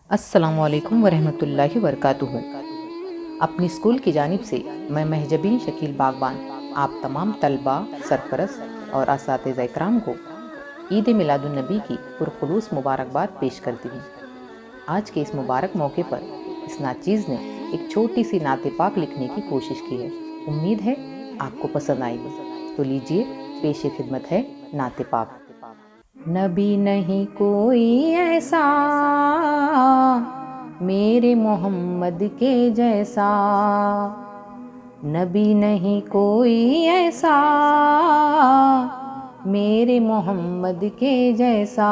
अस्सलामुअलैकुम वरहमतुल्लाहि वबरकातुहू। अपनी स्कूल की जानिब से मैं महजबीन शकील बागबान आप तमाम तलबा, सरपरस्त और असातिज़ा इकराम को ईद मिलादुन्नबी की पुरखुलूस मुबारकबाद पेश करती हूँ। आज के इस मुबारक मौके पर इस नाचीज़ ने एक छोटी सी नाते पाक लिखने की कोशिश की है। उम्मीद है आपको पसंद आएगी। तो लीजिए, पेश खिदमत है नाते पाक। नबी नहीं कोई ऐसा मेरे मोहम्मद के जैसा, नबी नहीं कोई ऐसा मेरे मोहम्मद के जैसा।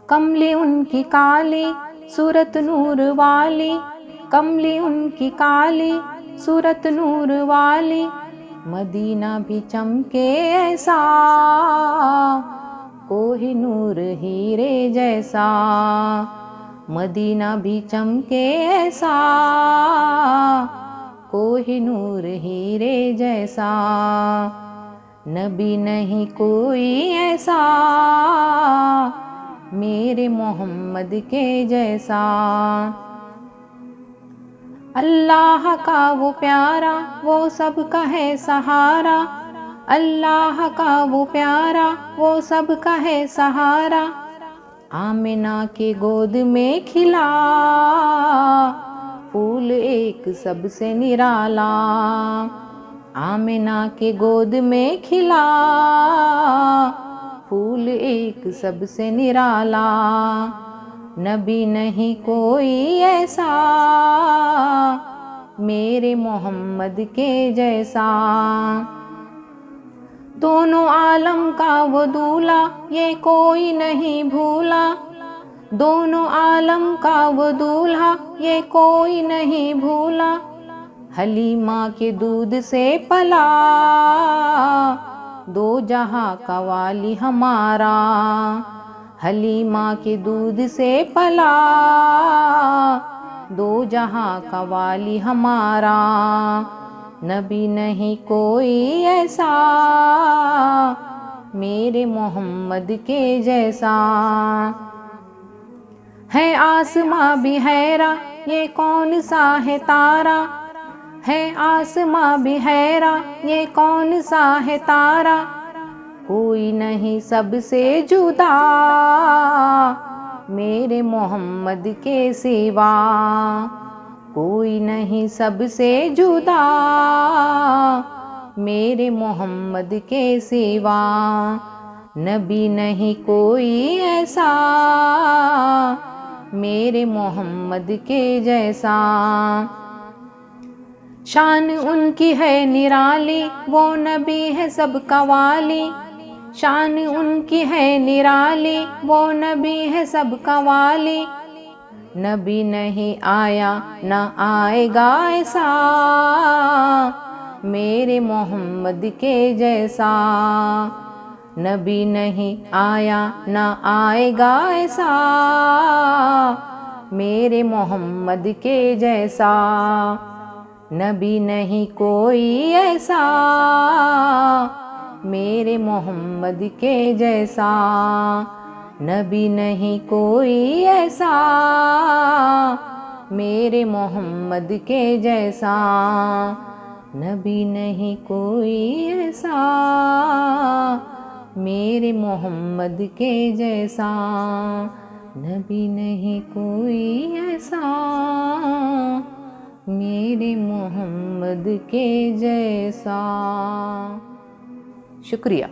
कमली उनकी काली सूरत नूर वाली, कमली उनकी काली सूरत नूर वाली, मदीना भी चमके ऐसा कोहिनूर हीरे जैसा, मदीना भी चमके ऐसा कोहिनूर हीरे जैसा। नबी नहीं कोई ऐसा मेरे मोहम्मद के जैसा। अल्लाह का वो प्यारा वो सबका है सहारा, अल्लाह का वो प्यारा वो सबका है सहारा, आमिना के गोद में खिला फूल एक सबसे निराला, आमिना के गोद में खिला फूल एक सबसे निराला। नबी नहीं कोई ऐसा मेरे मोहम्मद के जैसा। दोनों आलम का वो दूल्हा ये कोई नहीं भूला, दोनों आलम का वो दूल्हा ये कोई नहीं भूला, हलीमा के दूध से पला दो जहां का वाली हमारा, हलीमा के दूध से पला दो जहां का वाली हमारा। नबी नहीं कोई ऐसा मेरे मोहम्मद के जैसा। है आसमां भी हैरा ये कौन सा है तारा, है आसमां भी हैरा ये कौन सा है तारा, कोई नहीं सबसे जुदा मेरे मोहम्मद के सिवा, कोई नहीं सबसे जुदा मेरे मोहम्मद के सिवा। नबी नहीं कोई ऐसा मेरे मोहम्मद के जैसा। शान उनकी है निराली वो नबी है सबका वाली, शान उनकी है निराली वो नबी है सबका वाली, नबी नहीं आया न आएगा ऐसा मेरे मोहम्मद के जैसा, नबी नहीं आया न आएगा ऐसा मेरे मोहम्मद के जैसा। नबी नहीं कोई ऐसा मेरे मोहम्मद के जैसा, नबी नहीं कोई ऐसा मेरे मोहम्मद के जैसा, नबी नहीं कोई ऐसा मेरे मोहम्मद के जैसा, नबी नहीं कोई ऐसा मेरे मोहम्मद के जैसा। शुक्रिया।